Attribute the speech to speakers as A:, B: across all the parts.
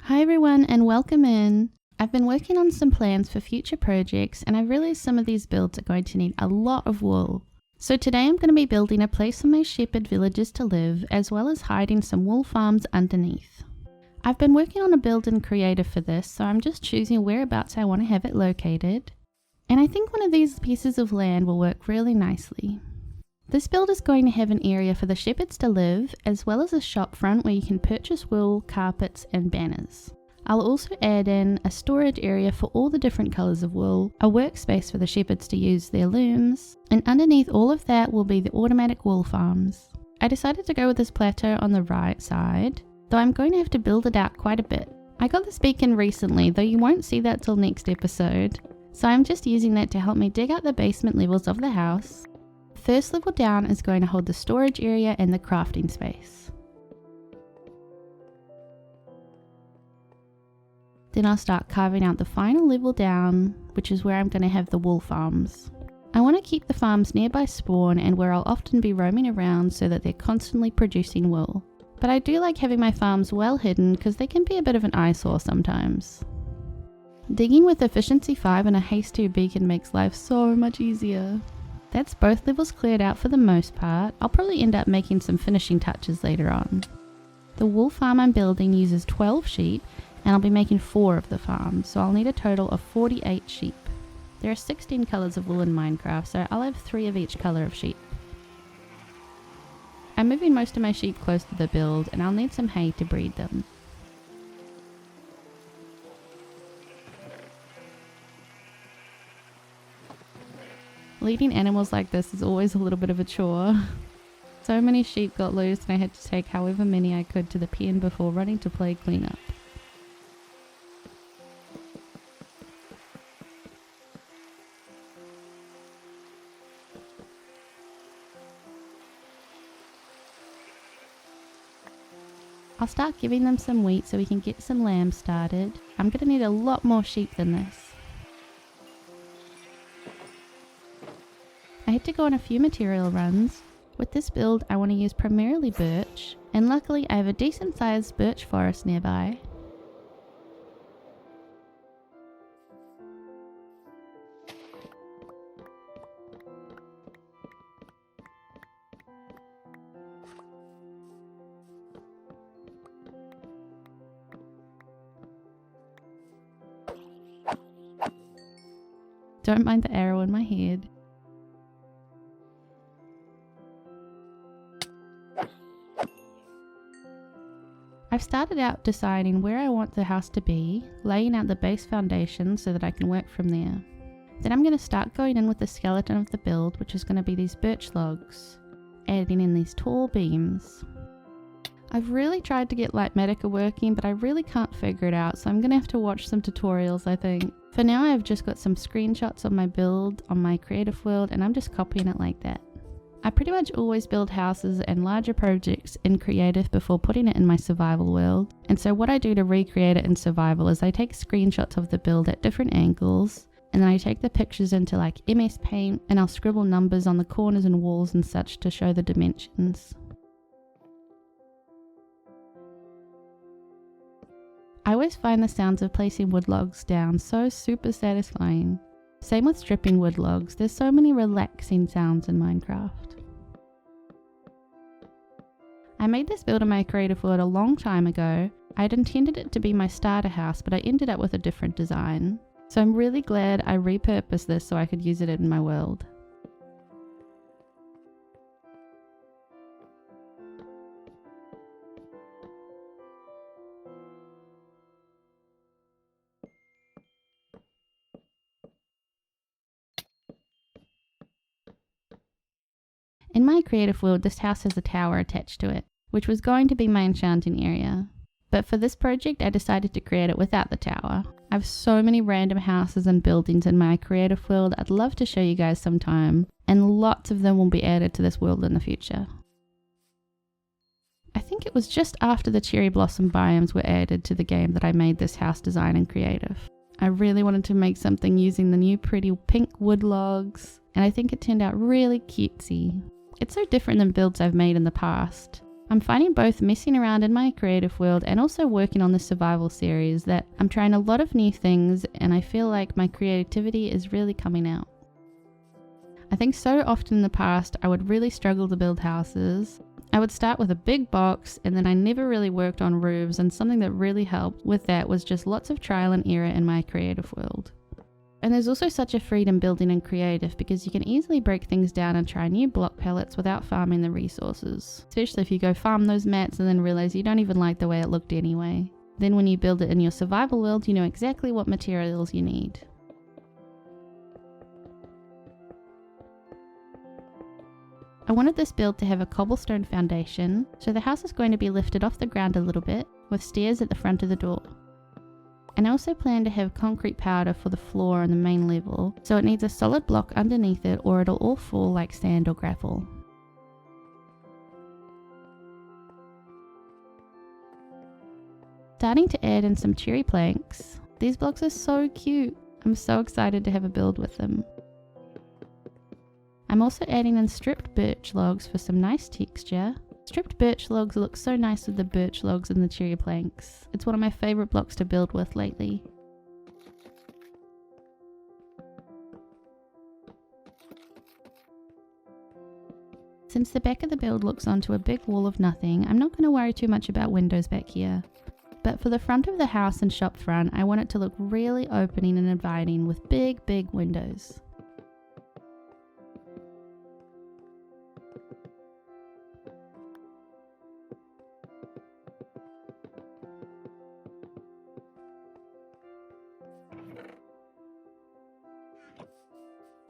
A: Hi everyone and welcome in. I've been working on some plans for future projects and I realized some of these builds are going to need a lot of wool. So today I'm going to be building a place for my shepherd villagers to live, as well as hiding some wool farms underneath. I've been working on a build in Creative for this, so I'm just choosing whereabouts I want to have it located. And I think one of these pieces of land will work really nicely. This build is going to have an area for the shepherds to live, as well as a shop front where you can purchase wool, carpets and banners. I'll also add in a storage area for all the different colours of wool, a workspace for the shepherds to use their looms, and underneath all of that will be the automatic wool farms. I decided to go with this plateau on the right side, though I'm going to have to build it out quite a bit. I got this beacon recently, though you won't see that till next episode, so I'm just using that to help me dig out the basement levels of the house. First level down is going to hold the storage area and the crafting space. Then I'll start carving out the final level down, which is where I'm going to have the wool farms. I want to keep the farms nearby spawn and where I'll often be roaming around so that they're constantly producing wool. But I do like having my farms well hidden because they can be a bit of an eyesore sometimes. Digging with efficiency 5 and a haste 2 beacon makes life so much easier. That's both levels cleared out for the most part. I'll probably end up making some finishing touches later on. The wool farm I'm building uses 12 sheep and I'll be making 4 of the farms, so I'll need a total of 48 sheep. There are 16 colours of wool in Minecraft, so I'll have 3 of each colour of sheep. I'm moving most of my sheep close to the build and I'll need some hay to breed them. Leading animals like this is always a little bit of a chore. So many sheep got loose and I had to take however many I could to the pen before running to play cleanup. I'll start giving them some wheat so we can get some lambs started. I'm going to need a lot more sheep than this. I had to go on a few material runs. With this build I want to use primarily birch, and luckily I have a decent sized birch forest nearby. Don't mind the arrow in my head. I've started out deciding where I want the house to be, laying out the base foundation so that I can work from there. Then I'm going to start going in with the skeleton of the build, which is going to be these birch logs, adding in these tall beams. I've really tried to get Lightmatica working, but I really can't figure it out, so I'm going to have to watch some tutorials, I think. For now I've just got some screenshots of my build on my creative world and I'm just copying it like that. I pretty much always build houses and larger projects in creative before putting it in my survival world, and so what I do to recreate it in survival is I take screenshots of the build at different angles, and then I take the pictures into like MS Paint and I'll scribble numbers on the corners and walls and such to show the dimensions. I always find the sounds of placing wood logs down so super satisfying. Same with stripping wood logs, there's so many relaxing sounds in Minecraft. I made this build in my creative world a long time ago. I'd intended it to be my starter house, but I ended up with a different design. So I'm really glad I repurposed this so I could use it in my world. In my creative world, this house has a tower attached to it, which was going to be my enchanting area. But for this project, I decided to create it without the tower. I have so many random houses and buildings in my creative world I'd love to show you guys sometime, and lots of them will be added to this world in the future. I think it was just after the cherry blossom biomes were added to the game that I made this house design in creative. I really wanted to make something using the new pretty pink wood logs, and I think it turned out really cutesy. It's so different than builds I've made in the past. I'm finding both messing around in my creative world and also working on the survival series that I'm trying a lot of new things, and I feel like my creativity is really coming out. I think so often in the past I would really struggle to build houses. I would start with a big box and then I never really worked on roofs, and something that really helped with that was just lots of trial and error in my creative world. And there's also such a freedom building in creative because you can easily break things down and try new block palettes without farming the resources. Especially if you go farm those mats and then realize you don't even like the way it looked anyway. Then when you build it in your survival world, you know exactly what materials you need. I wanted this build to have a cobblestone foundation, so the house is going to be lifted off the ground a little bit, with stairs at the front of the door. And I also plan to have concrete powder for the floor on the main level, so it needs a solid block underneath it or it'll all fall like sand or gravel. Starting to add in some cherry planks. These blocks are so cute. I'm so excited to have a build with them. I'm also adding in stripped birch logs for some nice texture. Stripped birch logs look so nice with the birch logs and the cherry planks. It's one of my favourite blocks to build with lately. Since the back of the build looks onto a big wall of nothing, I'm not going to worry too much about windows back here. But for the front of the house and shop front, I want it to look really opening and inviting with big windows.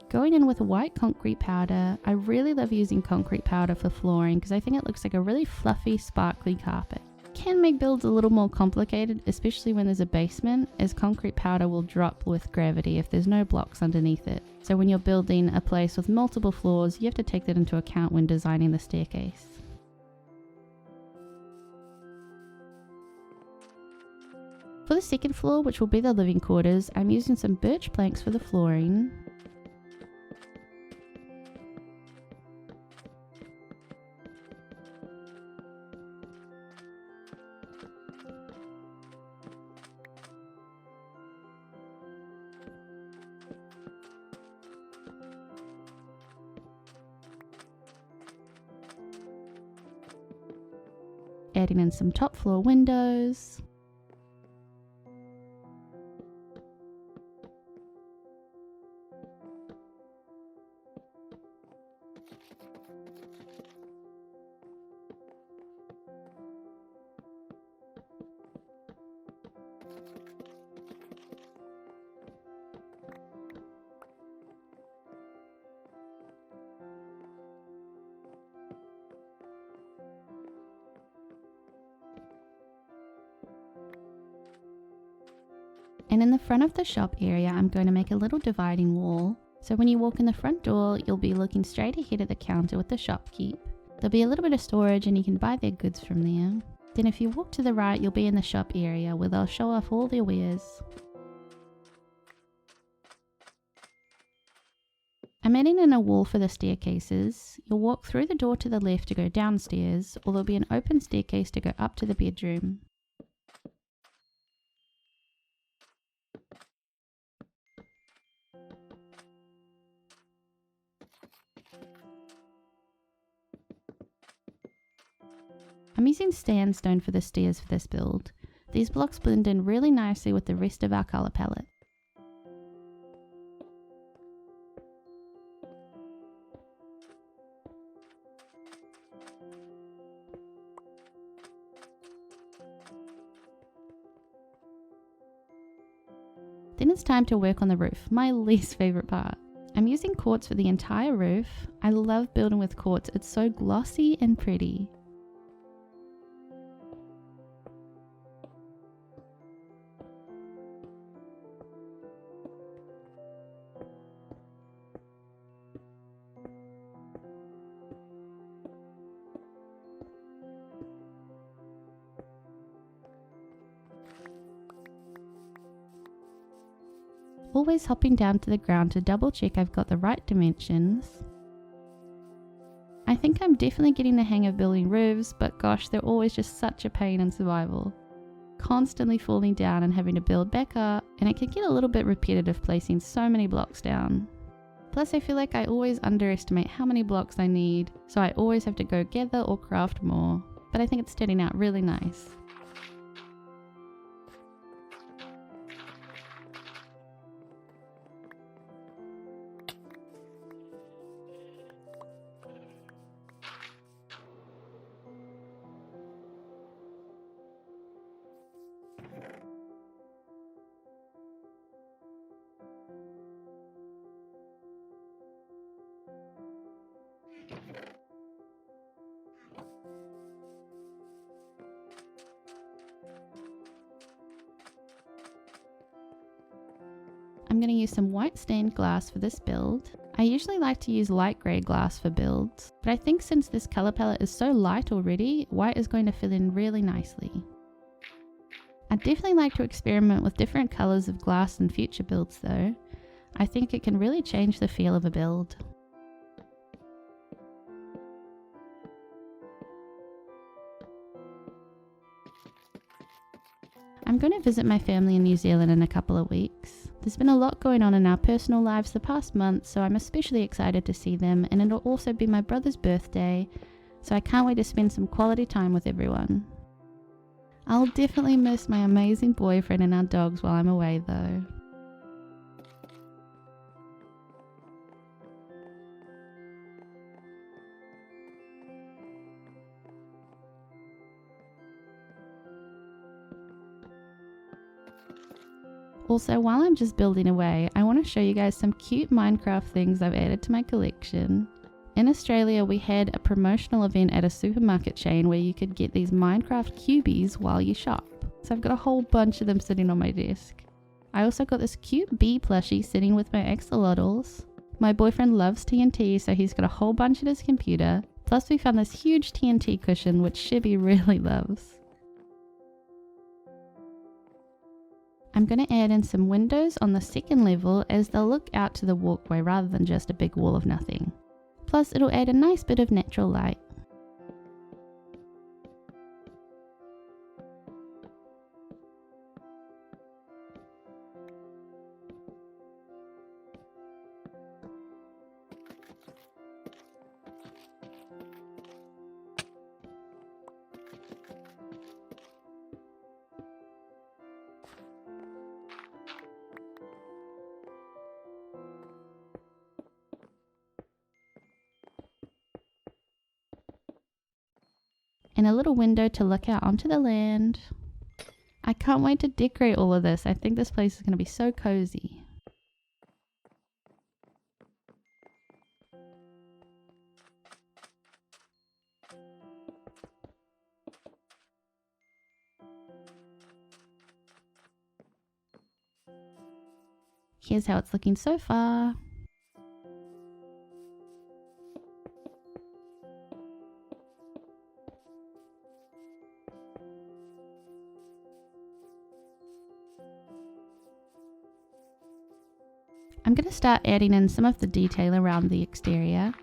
A: Going in with white concrete powder, I really love using concrete powder for flooring because I think it looks like a really fluffy, sparkly carpet. It can make builds a little more complicated, especially when there's a basement, as concrete powder will drop with gravity if there's no blocks underneath it. So when you're building a place with multiple floors, you have to take that into account when designing the staircase. For the second floor, which will be the living quarters, I'm using some birch planks for the flooring. Adding in some top floor windows. And in the front of the shop area, I'm going to make a little dividing wall. So when you walk in the front door, you'll be looking straight ahead at the counter with the shopkeep. There'll be a little bit of storage and you can buy their goods from there. Then if you walk to the right, you'll be in the shop area where they'll show off all their wares. I'm adding in a wall for the staircases. You'll walk through the door to the left to go downstairs, or there'll be an open staircase to go up to the bedroom. I'm using sandstone for the stairs for this build. These blocks blend in really nicely with the rest of our colour palette. Then it's time to work on the roof, my least favourite part. I'm using quartz for the entire roof. I love building with quartz, it's so glossy and pretty. Always hopping down to the ground to double check I've got the right dimensions. I I think I'm definitely getting the hang of building roofs, but gosh, they're always just such a pain in survival. Constantly falling down and having to build back up, and it can get a little bit repetitive placing so many blocks down. Plus I feel like I always underestimate how many blocks I need, so I always have to go gather or craft more, but I think it's turning out really nice. I'm going to use some white stained glass for this build. I usually like to use light grey glass for builds, but I think since this colour palette is so light already, white is going to fill in really nicely. I definitely like to experiment with different colours of glass in future builds though. I think it can really change the feel of a build. I'm going to visit my family in New Zealand in a couple of weeks. There's been a lot going on in our personal lives the past month, so I'm especially excited to see them, and it'll also be my brother's birthday, so I can't wait to spend some quality time with everyone. I'll definitely miss my amazing boyfriend and our dogs while I'm away though. Also, while I'm just building away, I want to show you guys some cute Minecraft things I've added to my collection. In Australia, we had a promotional event at a supermarket chain where you could get these Minecraft cubies while you shop. So I've got a whole bunch of them sitting on my desk. I also got this cute bee plushie sitting with my axolotls. My boyfriend loves TNT, so he's got a whole bunch at his computer. Plus we found this huge TNT cushion, which Shibby really loves. I'm going to add in some windows on the second level as they'll look out to the walkway rather than just a big wall of nothing. Plus it'll add a nice bit of natural light. And a little window to look out onto the land. I can't wait to decorate all of this. I think this place is going to be so cozy. Here's how it's looking so far. I'm going to start adding in some of the detail around the exterior.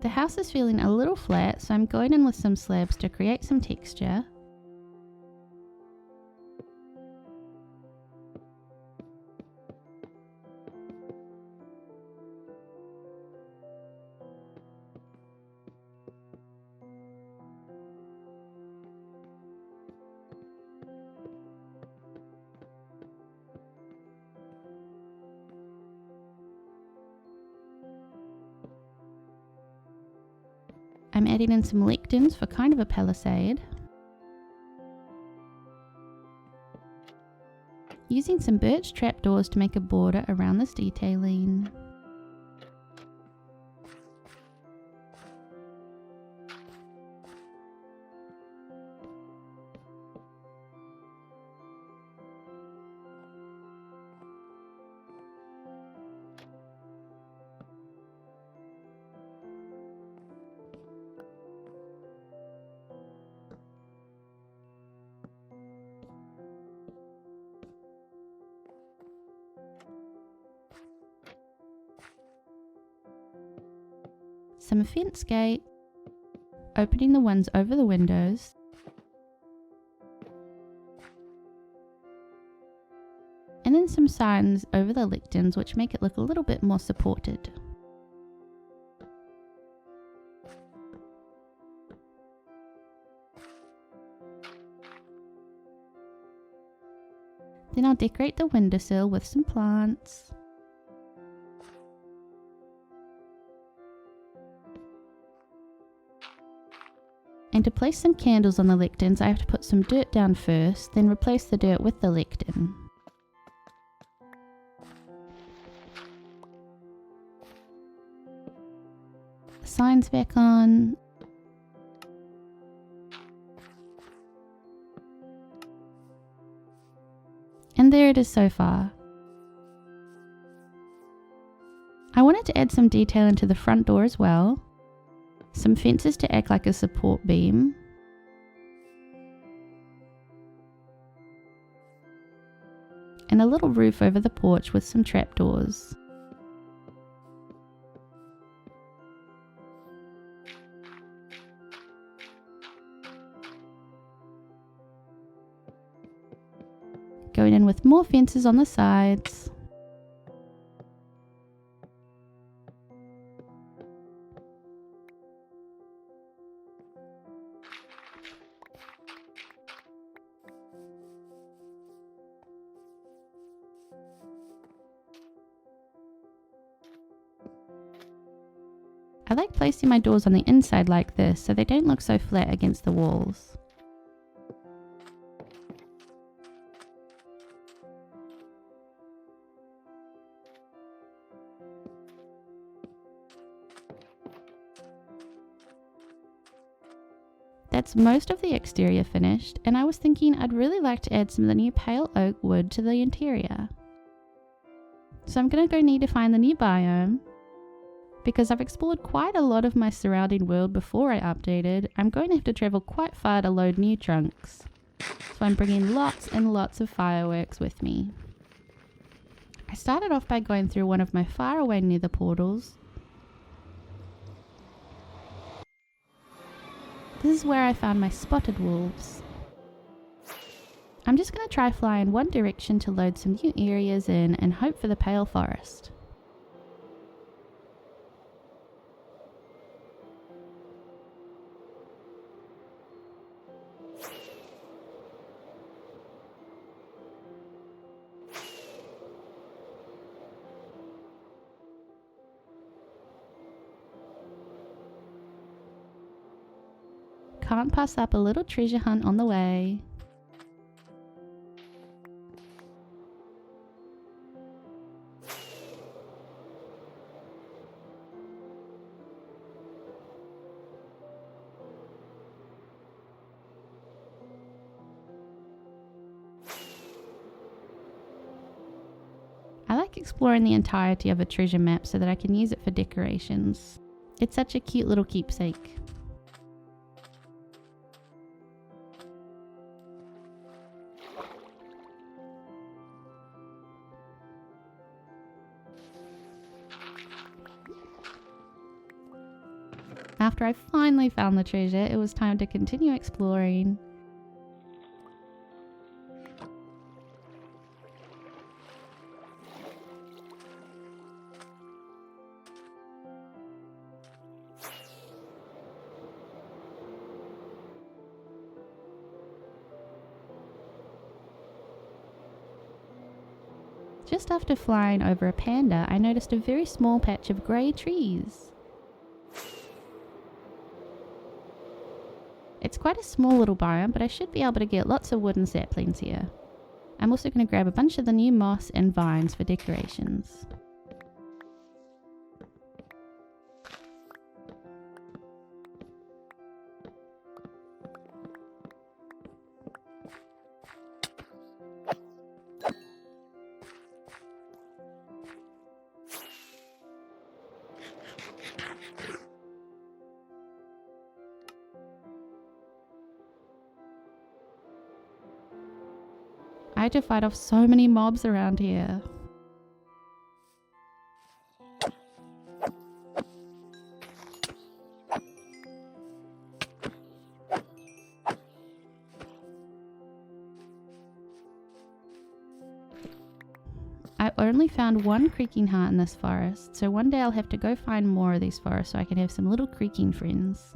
A: The house is feeling a little flat, so I'm going in with some slabs to create some texture. I'm adding in some lecterns for kind of a palisade. Using some birch trapdoors to make a border around this detailing. Some fence gate, opening the ones over the windows. And then some signs over the lecterns which make it look a little bit more supported. Then I'll decorate the windowsill with some plants. And to place some candles on the lecterns, I have to put some dirt down first, then replace the dirt with the lectern. The signs back on. And there it is so far. I wanted to add some detail into the front door as well. Some fences to act like a support beam. And a little roof over the porch with some trapdoors. Going in with more fences on the sides. I like placing my doors on the inside like this so they don't look so flat against the walls. That's most of the exterior finished, and I was thinking I'd really like to add some of the new pale oak wood to the interior. So I'm going to go need to find the new biome. Because I've explored quite a lot of my surrounding world before I updated, I'm going to have to travel quite far to load new trunks. So I'm bringing lots and lots of fireworks with me. I started off by going through one of my faraway nether portals. This is where I found my spotted wolves. I'm just going to try fly in one direction to load some new areas in and hope for the pale forest. Can't pass up a little treasure hunt on the way. I like exploring the entirety of a treasure map so that I can use it for decorations. It's such a cute little keepsake. After I finally found the treasure, it was time to continue exploring. Just after flying over a panda, I noticed a very small patch of grey trees. It's quite a small little biome, but I should be able to get lots of wooden saplings here. I'm also going to grab a bunch of the new moss and vines for decorations. I had to fight off so many mobs around here. I only found one creaking heart in this forest, so one day I'll have to go find more of these forests so I can have some little creaking friends.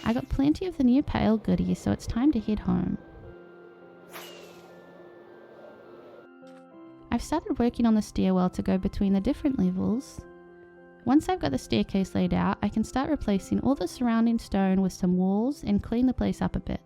A: I got plenty of the new pale goodies, so it's time to head home. I've started working on the stairwell to go between the different levels. Once I've got the staircase laid out, I can start replacing all the surrounding stone with some walls and clean the place up a bit.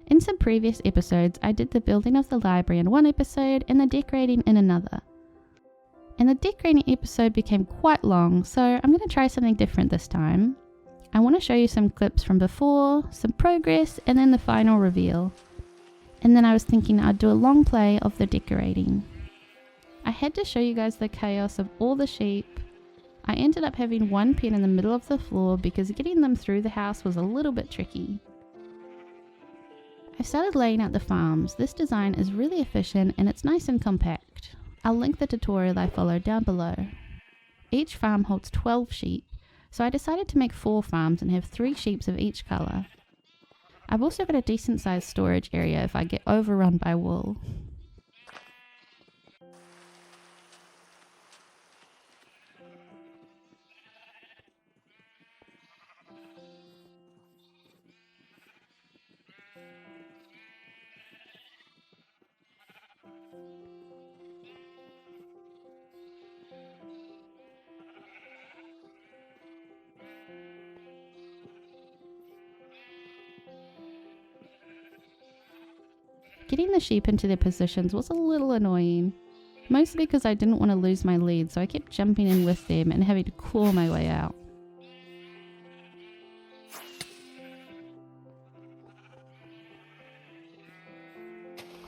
A: In some previous episodes, I did the building of the library in one episode and the decorating in another. And the decorating episode became quite long, so I'm going to try something different this time. I want to show you some clips from before, some progress, and then the final reveal. And then I was thinking I'd do a long play of the decorating. I had to show you guys the chaos of all the sheep. I ended up having one pen in the middle of the floor because getting them through the house was a little bit tricky. I've started laying out the farms. This design is really efficient and it's nice and compact. I'll link the tutorial I followed down below. Each farm holds 12 sheep, so I decided to make 4 farms and have 3 sheep of each colour. I've also got a decent sized storage area if I get overrun by wool. Getting the sheep into their positions was a little annoying, mostly because I didn't want to lose my lead, so I kept jumping in with them and having to claw my way out.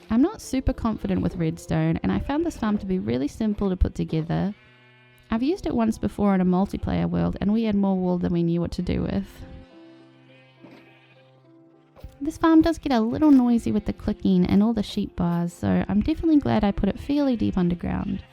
A: I'm not super confident with redstone, and I found this farm to be really simple to put together. I've used it once before in a multiplayer world and we had more wool than we knew what to do with. This farm does get a little noisy with the clicking and all the sheep bars, so I'm definitely glad I put it fairly deep underground.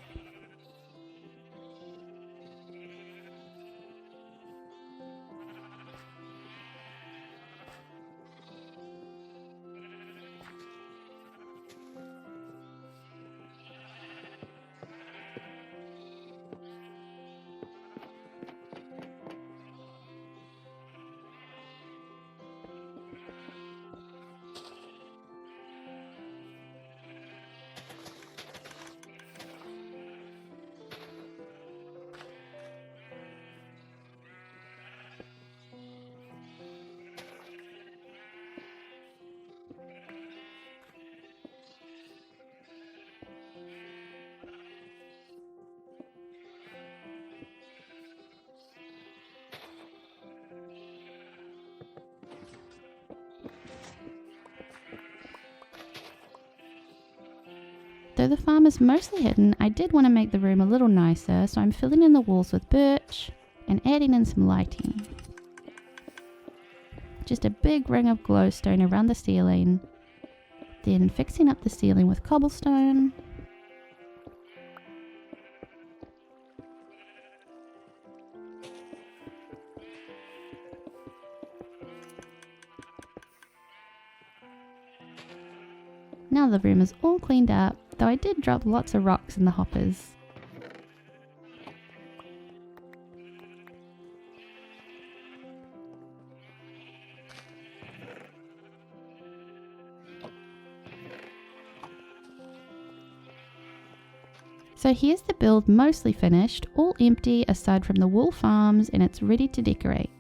A: Though the farm is mostly hidden, I did want to make the room a little nicer, so I'm filling in the walls with birch and adding in some lighting. Just a big ring of glowstone around the ceiling, then fixing up the ceiling with cobblestone. Now the room is all cleaned up, though I did drop lots of rocks in the hoppers. So here's the build mostly finished, all empty aside from the wool farms, and it's ready to decorate.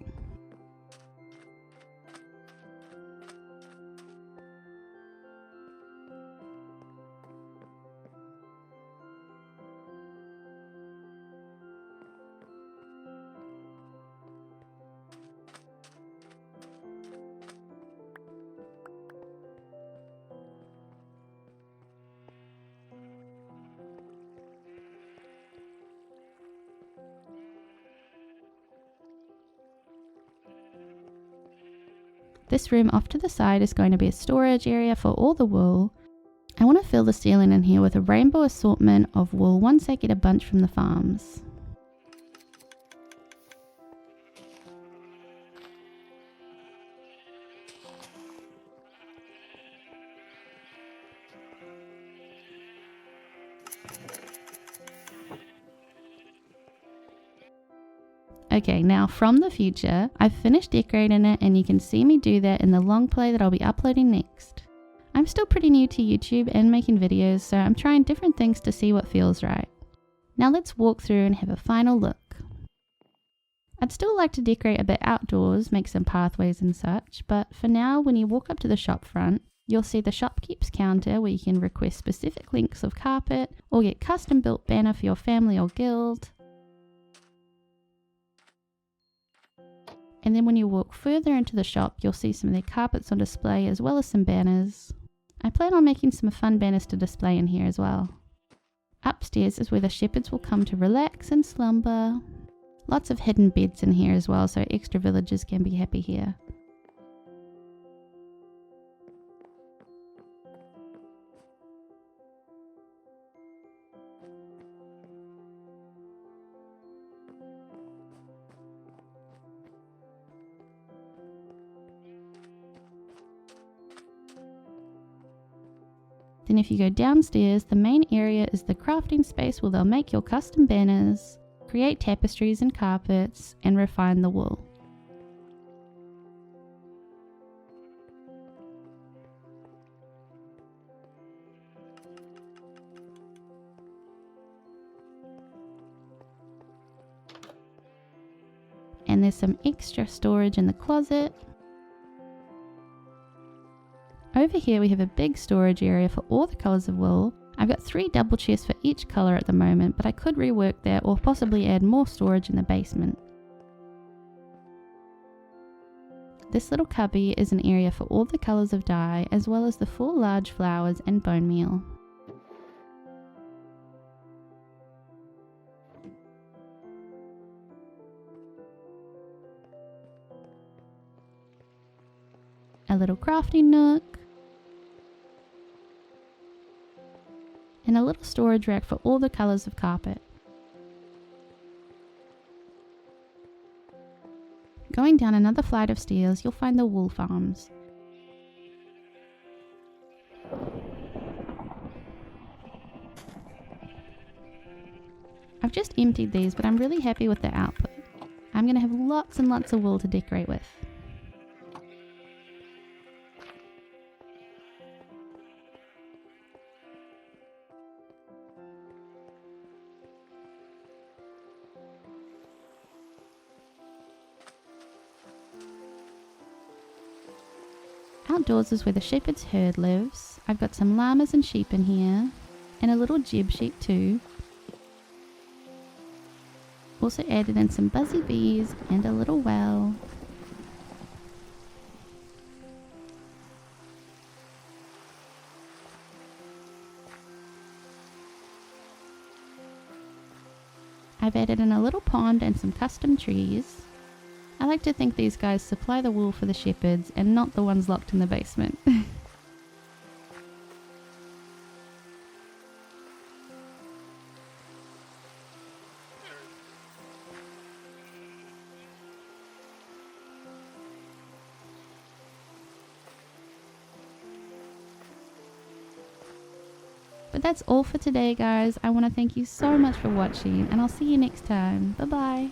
A: This room off to the side is going to be a storage area for all the wool. I want to fill the ceiling in here with a rainbow assortment of wool once I get a bunch from the farms. Okay, now from the future, I've finished decorating it and you can see me do that in the long play that I'll be uploading next. I'm still pretty new to YouTube and making videos, so I'm trying different things to see what feels right. Now let's walk through and have a final look. I'd still like to decorate a bit outdoors, make some pathways and such, but for now when you walk up to the shop front, you'll see the shopkeep's counter where you can request specific lengths of carpet or get custom built banner for your family or guild. And then when you walk further into the shop, you'll see some of their carpets on display as well as some banners. I plan on making some fun banners to display in here as well. Upstairs is where the shepherds will come to relax and slumber. Lots of hidden beds in here as well, so extra villagers can be happy here. Then if you go downstairs, the main area is the crafting space where they'll make your custom banners, create tapestries and carpets, and refine the wool. And there's some extra storage in the closet. Over here we have a big storage area for all the colours of wool. I've got 3 double chests for each colour at the moment, but I could rework that or possibly add more storage in the basement. This little cubby is an area for all the colours of dye, as well as the 4 large flowers and bone meal. A little crafting nook. And a little storage rack for all the colours of carpet. Going down another flight of stairs, you'll find the wool farms. I've just emptied these, but I'm really happy with the output. I'm going to have lots and lots of wool to decorate with. Outdoors is where the shepherd's herd lives. I've got some llamas and sheep in here, and a little jib sheep too. Also added in some buzzy bees and a little well. I've added in a little pond and some custom trees. I like to think these guys supply the wool for the shepherds and not the ones locked in the basement. But that's all for today, guys. I want to thank you so much for watching, and I'll see you next time. Bye bye.